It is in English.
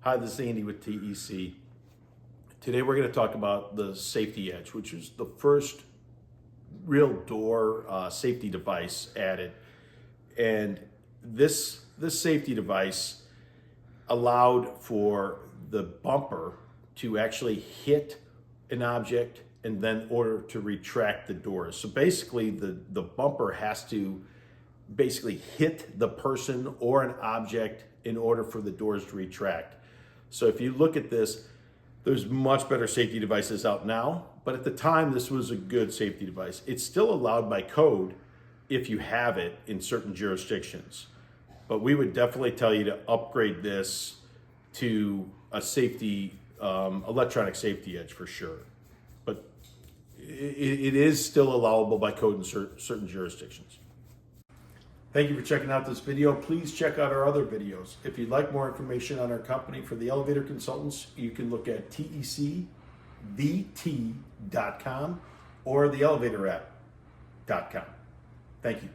Hi, this is Andy with TEC. Today we're going to talk about the safety edge, which is the first real door safety device added. And this safety device allowed for the bumper to actually hit an object and then order to retract the doors. So basically the bumper has to basically hit the person or an object in order for the doors to retract. So if you look at this, there's much better safety devices out now, but at the time this was a good safety device. It's still allowed by code if you have it in certain jurisdictions. But we would definitely tell you to upgrade this to a safety, electronic safety edge for sure. But it is still allowable by code in certain jurisdictions. Thank you for checking out this video. Please check out our other videos. If you'd like more information on our company for the elevator consultants, you can look at tecvt.com or theelevatораpp.com. Thank you.